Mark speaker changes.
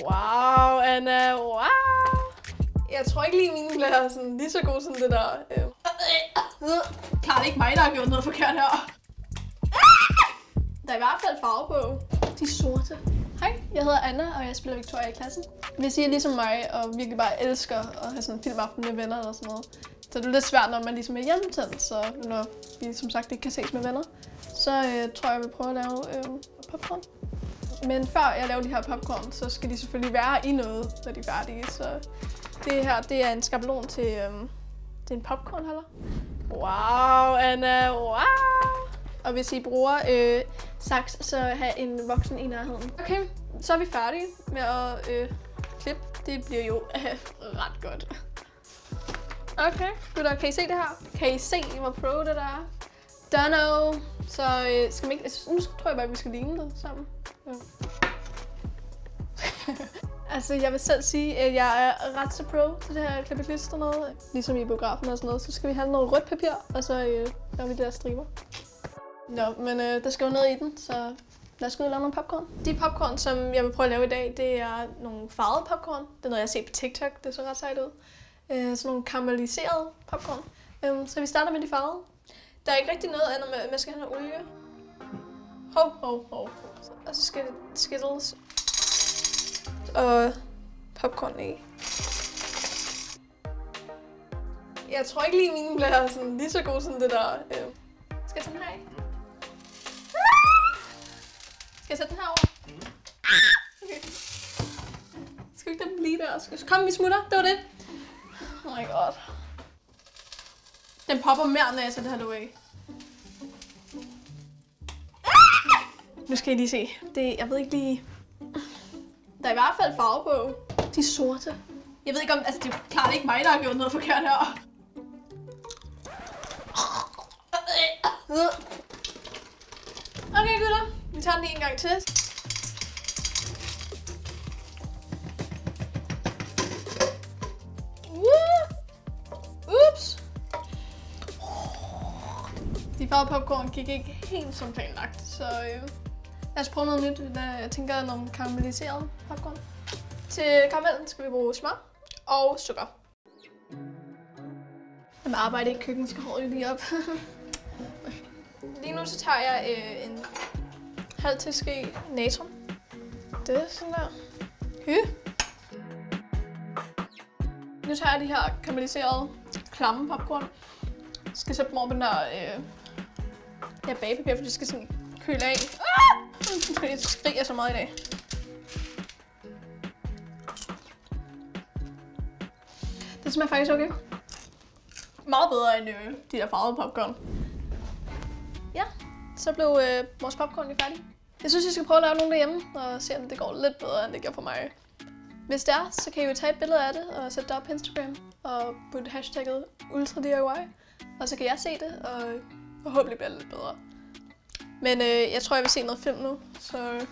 Speaker 1: Wow, Anna, wow. Jeg tror ikke lige, mine bliver sådan lige så gode som det der. Klart ikke mig, der har gjort noget forkert her. Der er i hvert fald farve på. De er sorte. Hej, jeg hedder Anna, og jeg spiller Victoria i klassen. Hvis I er ligesom mig, og virkelig bare elsker at have sådan en filmaften med venner eller sådan noget, så det er lidt svært, når man ligesom er hjemmetændt, så når vi som sagt ikke kan ses med venner, så tror jeg vil prøve at lave popcorn. Men før jeg laver de her popcorn, så skal de selvfølgelig være i noget, når de er færdige. Så det her, det er en skabelon til en popcornholder. Wow, Anna, wow! Og hvis I bruger saks, så have en voksen i nærheden. Okay, så er vi færdige med at klippe. Det bliver jo ret godt. Okay, gutter, kan I se det her? Kan I se, hvor pro det der er? Dunno. Så skal vi ikke... Nu tror jeg bare, at vi skal ligne det sammen. Ja. Altså, jeg vil selv sige, at jeg er ret så pro til det her klippe-klister og noget. Ligesom i biografen og sådan noget, så skal vi have noget rødt papir, og så laver vi de der striber. Nå, men der skal jo noget i den, så lad os gå ud og lave nogle popcorn. De popcorn, som jeg vil prøve at lave i dag, det er nogle farvede popcorn. Det er noget, jeg har set på TikTok, det så ret sejt ud. Sådan nogle karamelliserede popcorn. Så vi starter med de farvede. Der er ikke rigtig noget andet med, at man skal have noget olie. Hov. Og så skal det Skittles og popcorn i. Jeg tror ikke lige, mine bliver sådan lige så gode som det der. Skal jeg tage den her af? Skal jeg sætte den her over? Okay. Skal vi ikke den blive der? Kom, vi smutter. Det var det. Oh my god. Den popper mere, når jeg sætter det her låg af. Nu skal I lige se. Jeg ved ikke lige... Der er i hvert fald farve på. De er sorte. Jeg ved ikke om... Altså, det er klart ikke mig, der har gjort noget forkert her. Okay, gutter. Vi tager den lige en gang til. Ups. De farvede popcorn gik ikke helt som planlagt, så lad os prøve noget nyt. Jeg tænker nogle karamelliserede popcorn. Til karamellen skal vi bruge smør og sukker. Med arbejde i køkkenet skal håret lige op. Lige nu så tager jeg en halv teske natron. Det er sådan der. Nu tager jeg de her karamelliserede klamme popcorn. Jeg skal sætte dem over på den der bagepapir, for det skal sådan køle af. Fordi jeg skriger så meget i dag. Det smager faktisk okay. Meget bedre end de der farvede popcorn. Ja, så blev vores popcorn færdig. Jeg synes, jeg skal prøve at lave nogle derhjemme og se, om det går lidt bedre, end det gør for mig. Hvis det er, så kan I jo tage et billede af det og sætte det op på Instagram og putte hashtagget UltraDIY. Og så kan jeg se det, og forhåbentlig bliver det lidt bedre. Men jeg tror, jeg vil se noget film nu, så